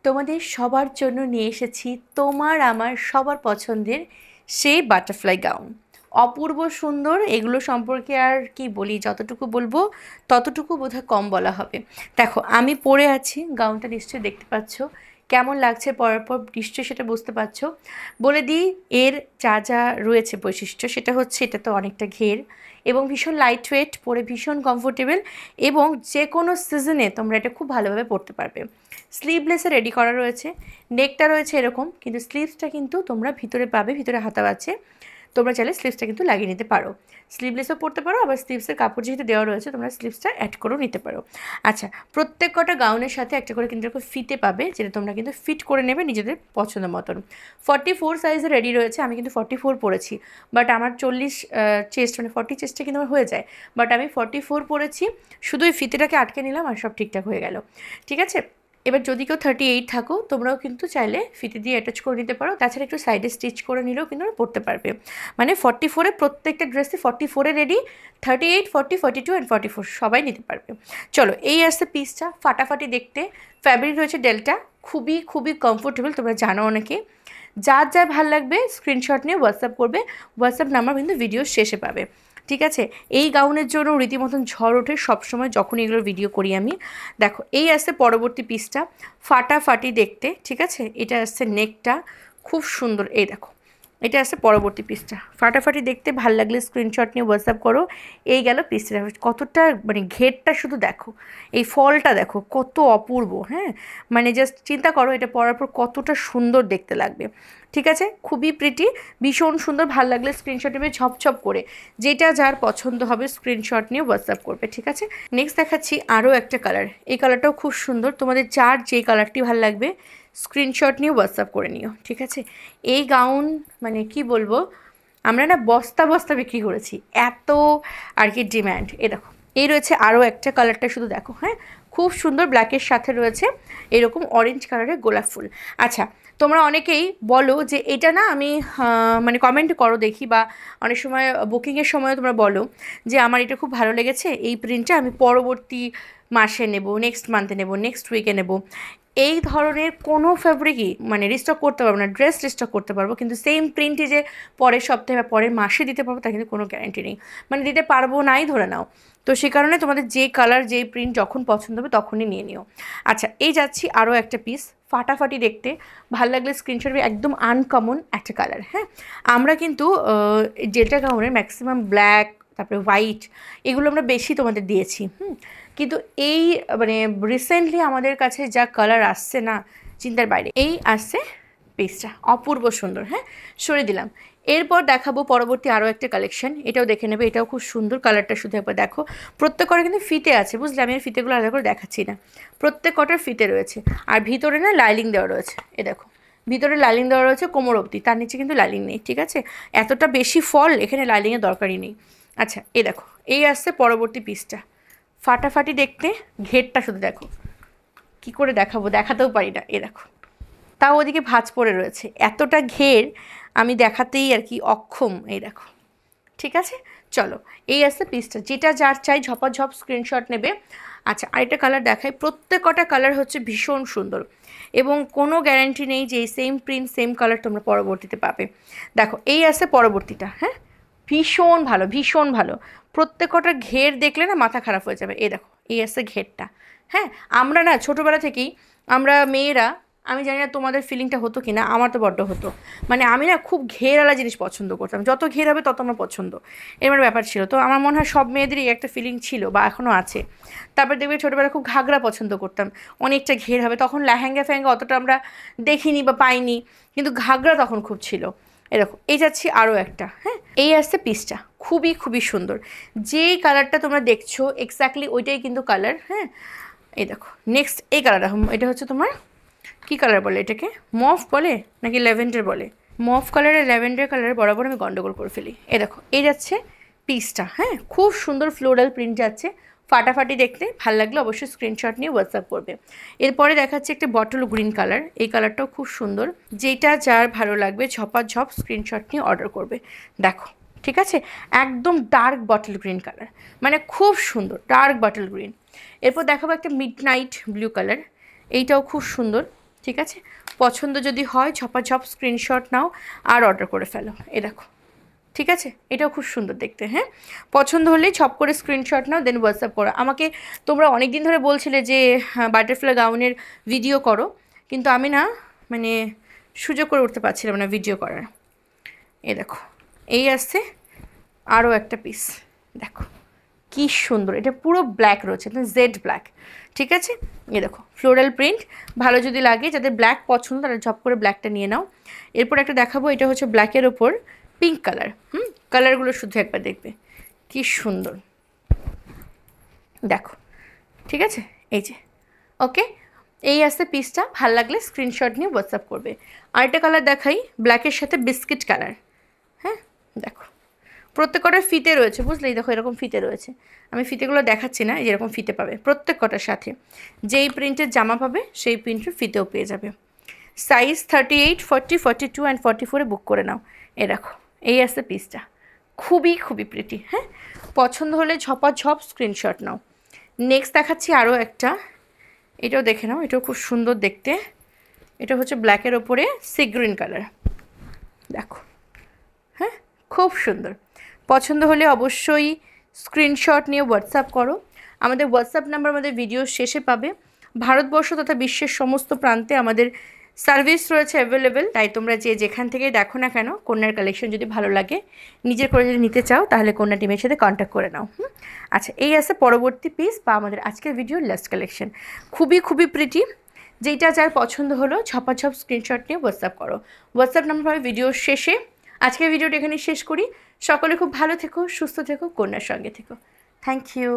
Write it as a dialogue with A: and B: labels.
A: তোমাদের সবার জন্য নিয়ে এসেছি তোমার আমার সবার পছন্দের সেই বাটারফ্লাই গাউন। অপূর্ব সুন্দর, এগুলো সম্পর্কে আর কি বলি, যতটুকু বলবো ততটুকু বোধহয় কম বলা হবে। দেখো আমি পরে আছি, গাউনটা নিশ্চয়ই দেখতে পাচ্ছ, কেমন লাগছে পরার পর নিশ্চয়ই সেটা বুঝতে পারছো। বলে দিই এর যা যা রয়েছে বৈশিষ্ট্য, সেটা হচ্ছে এটা তো অনেকটা ঘের এবং ভীষণ লাইট ওয়েট, পরে ভীষণ কমফোর্টেবল এবং যে কোনো সিজনে তোমরা এটা খুব ভালোভাবে পরতে পারবে। স্লিভলেসে রেডি করা রয়েছে, নেকটা রয়েছে এরকম, কিন্তু স্লিভসটা কিন্তু তোমরা ভিতরে পাবে, ভিতরে হাতা আছে, তোমরা চাইলে স্লিভসটা কিন্তু লাগিয়ে নিতে পারো। স্লিভলেসও পরতে পারো, আবার স্লিভসের কাপড় যেহেতু দেওয়া রয়েছে তোমরা স্লিভসটা অ্যাড করেও নিতে পারো। আচ্ছা, প্রত্যেক কটা গাউনের সাথে একটা করে কিন্তু এরকম ফিতে পাবে, যেটা তোমরা কিন্তু ফিট করে নেবে নিজেদের পছন্দ মতন। 44 সাইজে রেডি রয়েছে, আমি কিন্তু 44 পরেছি, বাট আমার 40 চেস্ট মানে 40 চেস্টে কিন্তু আমার হয়ে যায়, বাট আমি 44 পরেছি, শুধু ওই ফিতেটাকে আটকে নিলাম আর সব ঠিকঠাক হয়ে গেল। ঠিক আছে, এবার যদি কেউ 38 থাকো তোমরাও কিন্তু চাইলে ফিতে দিয়ে অ্যাটাচ করে নিতে পারো, তাছাড়া একটু সাইডে স্টিচ করে নিলেও কিন্তু পরতে পারবে। মানে 44-এ প্রত্যেকটা ড্রেসে 44-এ রেডি, 38, 40, 42 অ্যান্ড 44 সবাই নিতে পারবে। চলো, এই আসছে পিসটা, ফাটাফাটি দেখতে, ফ্যাব্রিক রয়েছে ডেল্টা, খুবই খুবই কমফোর্টেবল, তোমরা জানো অনেকে। যার যার ভাল লাগবে স্ক্রিনশট নিয়ে হোয়াটসঅ্যাপ করবে, হোয়াটসঅ্যাপ নাম্বার কিন্তু ভিডিও শেষে পাবে। ঠিক আছে, এই গাউনের জন্য রীতিমতন ঝড় ওঠে সবসময় যখন এগুলোর ভিডিও করি আমি। দেখো এই আসছে পরবর্তী পিসটা, ফাটাফাটি দেখতে। ঠিক আছে, এটা আসছে নেকটা, খুব সুন্দর। এই দেখো এটা আসছে পরবর্তী পিসটা, ফাটাফাটি দেখতে, ভাল লাগলে স্ক্রিনশট নিয়ে হোয়াটসঅ্যাপ করো। এই গেল পিসটা, দেখো কতটা মানে ঘেরটা শুধু দেখো, এই ফলটা দেখো কত অপূর্ব। হ্যাঁ, মানে জাস্ট চিন্তা করো এটা পরার পর কতটা সুন্দর দেখতে লাগবে। ঠিক আছে, খুবই প্রিটি, ভীষণ সুন্দর, ভাল লাগলে স্ক্রিনশট নেবে ঝপঝপ করে, যেটা যার পছন্দ হবে স্ক্রিনশট নিয়ে হোয়াটসঅ্যাপ করবে। ঠিক আছে, নেক্সট দেখাচ্ছি আরও একটা কালার, এই কালারটাও খুব সুন্দর, তোমাদের যার যে কালারটি ভালো লাগবে স্ক্রিনশট নিয়ে হোয়াটসঅ্যাপ করে নিও। ঠিক আছে, এই গাউন মানে কি বলবো, আমরা না বস্তা বস্তা বিক্রি করেছি, এত আর কি ডিম্যান্ড। এ দেখো এই রয়েছে আরও একটা, কালারটা শুধু দেখো, হ্যাঁ খুব সুন্দর, ব্ল্যাকের সাথে রয়েছে এরকম অরেঞ্জ কালারের গোলাপ ফুল। আচ্ছা, তোমরা অনেকেই বলো যে এটা না আমি মানে কমেন্ট করো দেখি, বা অনেক সময় বুকিংয়ের সময় তোমরা বলো যে আমার এটা খুব ভালো লেগেছে, এই প্রিন্টটা আমি পরবর্তী মাসে নেব, নেক্সট মান্থে নেব, নেক্সট উইকে নেব। এই ধরনের কোনো ফ্যাব্রিকই মানে রিস্টক করতে পারবো না, ড্রেস রিস্টক করতে পারবো, কিন্তু সেম প্রিন্টই যে পরের সপ্তাহে বা পরের মাসে দিতে পারবো তার কিন্তু কোনো গ্যারান্টি নেই, মানে দিতে পারবো নাই ধরে নাও। তো সে কারণে তোমাদের যে কালার যেই প্রিন্ট যখন পছন্দ হবে তখনই নিয়ে নিও। আচ্ছা, এই যাচ্ছি আরও একটা পিস, ফাটাফাটি দেখতে, ভালো লাগলে স্ক্রিনশট, একদম আনকমন একটা কালার। হ্যাঁ, আমরা কিন্তু ডেল্টা গাউনের ম্যাক্সিমাম ব্ল্যাক, তারপরে হোয়াইট, এগুলো আমরা বেশি তোমাদের দিয়েছি। কিন্তু এই মানে রিসেন্টলি আমাদের কাছে যা কালার আসছে না, চিন্তার বাইরে। এই আসছে পিসটা, অপূর্ব সুন্দর। হ্যাঁ, সরে দিলাম, এরপর দেখাবো পরবর্তী আরও একটা কালেকশন, এটাও দেখে নেবে, এটাও খুব সুন্দর, কালারটা শুধু একবার দেখো। প্রত্যেক কটা কিন্তু ফিতে আছে, বুঝলে, আমি আর ফিতেগুলো আলাদা করে দেখাচ্ছি না, প্রত্যেক কটার ফিতে রয়েছে, আর ভিতরে না লাইলিং দেওয়া রয়েছে। এ দেখো ভিতরে লাইলিং দেওয়া রয়েছে কোমর অবধি, তার নিচে কিন্তু লাইলিং নেই। ঠিক আছে, এতটা বেশি ফল এখানে লাইলিংয়ের দরকারই নেই। আচ্ছা, এই দেখো এই আসছে পরবর্তী পিসটা, ফাটাফাটি দেখতে, ঘেরটা শুধু দেখো, কি করে দেখাবো, দেখাতেও পারি না। এ দেখো, তাও ওদিকে ভাঁজ পড়ে রয়েছে, এতটা ঘের আমি দেখাতেই আর কি অক্ষম। এই দেখো, ঠিক আছে, চলো এই আসছে পিসটা, যেটা যার চাই ঝপাঝপ স্ক্রিনশট নেবে। আচ্ছা, আরেকটা কালার দেখাই, প্রত্যেক কটা কালার হচ্ছে ভীষণ সুন্দর এবং কোনো গ্যারান্টি নেই যে এই সেম প্রিন্ট সেম কালার তোমরা পরবর্তীতে পাবে। দেখো এই আসছে পরবর্তীটা, হ্যাঁ ভীষণ ভালো, ভীষণ ভালো, প্রত্যেক কটার ঘের দেখলে না মাথা খারাপ হয়ে যাবে। এই দেখো এই আসছে ঘেরটা। হ্যাঁ, আমরা না ছোটোবেলা থেকেই, আমরা মেয়েরা, আমি জানি না তোমাদের ফিলিংটা হতো কি না, আমার তো বড্ড হতো, মানে আমি না খুব ঘেরওয়ালা জিনিস পছন্দ করতাম, যত ঘের হবে তত আমার পছন্দ, এবার ব্যাপার ছিল। তো আমার মনে হয় সব মেয়েদেরই একটা ফিলিং ছিল বা এখনও আছে। তারপর দেখবে ছোটোবেলা খুব ঘাগরা পছন্দ করতাম, অনেকটা ঘের হবে, তখন লেহেঙ্গা ফ্যাহেঙ্গা অতটা আমরা দেখিনি বা পাইনি, কিন্তু ঘাগরা তখন খুব ছিল। এরকম এই যাচ্ছি আরও একটা, হ্যাঁ এই আসছে পিসটা, খুবই খুবই সুন্দর, যেই কালারটা তোমরা দেখছো এক্স্যাক্টলি ওইটাই কিন্তু কালার। হ্যাঁ, এই দেখো নেক্সট এই কালারটা, এটা হচ্ছে তোমার কী কালার বলে এটাকে, মফ বলে নাকি ল্যাভেন্ডার বলে, মফ কালারের ল্যাভেন্ডার কালারের বরাবর আমি গন্ডগোল করে ফেলি। এ দেখো এই যাচ্ছে পিসটা, হ্যাঁ খুব সুন্দর ফ্লোরাল প্রিন্ট যাচ্ছে, ফাটাফাটি দেখতে, ভাল লাগলে অবশ্যই স্ক্রিনশট নিয়ে হোয়াটসঅ্যাপ করবে। এরপরে দেখাচ্ছে একটা বটল গ্রিন কালার, এই কালারটাও খুব সুন্দর, যেটা যার ভালো লাগবে ঝপাঝপ স্ক্রিনশট নিয়ে অর্ডার করবে। দেখো ঠিক আছে, একদম ডার্ক বটল গ্রিন কালার, মানে খুব সুন্দর ডার্ক বটল গ্রিন। এরপর দেখাবো একটা মিড নাইট ব্লু কালার, এইটাও খুব সুন্দর, ঠিক আছে, পছন্দ যদি হয় ঝপাঝপ স্ক্রিনশট নাও আর অর্ডার করে ফেলো। এ দেখো, ঠিক আছে, এটাও খুব সুন্দর দেখতে। হ্যাঁ, পছন্দ হলেই ছপ করে স্ক্রিনশট নাও, দেন হোয়াটসঅ্যাপ করো আমাকে। তোমরা অনেক দিন ধরে বলছিলে যে বাটারফ্লাই গাউনের ভিডিও করো, কিন্তু আমি না মানে সুযোগ করে উঠতে পারছিলাম না ভিডিও করার। এ দেখো, এই আসছে আরও একটা পিস, দেখো কি সুন্দর, এটা পুরো ব্ল্যাক রয়েছে, জেড ব্ল্যাক। ঠিক আছে, এ দেখো ফ্লোরাল প্রিন্ট, ভালো যদি লাগে, যাদের ব্ল্যাক পছন্দ তারা ঝপ করে ব্ল্যাকটা নিয়ে নাও। এরপর একটা দেখাবো, এটা হচ্ছে ব্ল্যাকের ওপর পিঙ্ক কালার। কালারগুলো শুধু একবার দেখবে কি সুন্দর, দেখো। ঠিক আছে, এই যে ওকে, এই আসছে পিসটা। ভাল লাগলে স্ক্রিনশট নিয়ে হোয়াটসঅ্যাপ করবে। আরেকটা কালার দেখাই, ব্ল্যাকের সাথে বিস্কিট কালার। হ্যাঁ, দেখো প্রত্যেক কটার ফিতে রয়েছে, বুঝলেই, দেখো এরকম ফিতে রয়েছে। আমি ফিতেগুলো দেখাচ্ছি না, যেরকম ফিতে পাবে প্রত্যেক কটার সাথে। যেই প্রিন্টের জামা পাবে সেই প্রিন্টের ফিতেও পেয়ে যাবে। সাইজ 38, 40, 42 অ্যান্ড 44-এ বুক করে নাও। এ দেখো, এই আসছে পিসটা, খুবই খুবই প্রিটি। হ্যাঁ, পছন্দ হলে ঝপাঝপ স্ক্রিনশট নাও। নেক্সট দেখাচ্ছি আরও একটা, এটাও দেখে নাও, এটাও খুব সুন্দর দেখতে। এটা হচ্ছে ব্ল্যাকের ওপরে সি গ্রিন কালার, দেখো। হ্যাঁ, খুব সুন্দর। পছন্দ হলে অবশ্যই স্ক্রিনশট নিয়ে হোয়াটসঅ্যাপ করো। আমাদের হোয়াটসঅ্যাপ নাম্বার আমাদের ভিডিও শেষে পাবে। ভারতবর্ষ তথা বিশ্বের সমস্ত প্রান্তে আমাদের সার্ভিস রয়েছে অ্যাভেলেবেল, তাই তোমরা যে যেখান থেকে দেখো না কেন, কন্যার কালেকশন যদি ভালো লাগে, নিজের করে যদি নিতে চাও, তাহলে কন্যা টিমের সাথে কন্ট্যাক্ট করে নাও। আচ্ছা, এই আছে পরবর্তী পিস বা আমাদের আজকের ভিডিওর লাস্ট কালেকশন, খুবই খুবই প্রিটি। যেইটা যার পছন্দ হলো ঝপাঝপ স্ক্রিনশট নিয়ে হোয়াটসঅ্যাপ করো। হোয়াটসঅ্যাপ নাম্বার হবে ভিডিওর শেষে। আজকের ভিডিওটা এখানে শেষ করি। সকলে খুব ভালো থেকো, সুস্থ থেকো, কন্যার সঙ্গে থেকো। Thank you.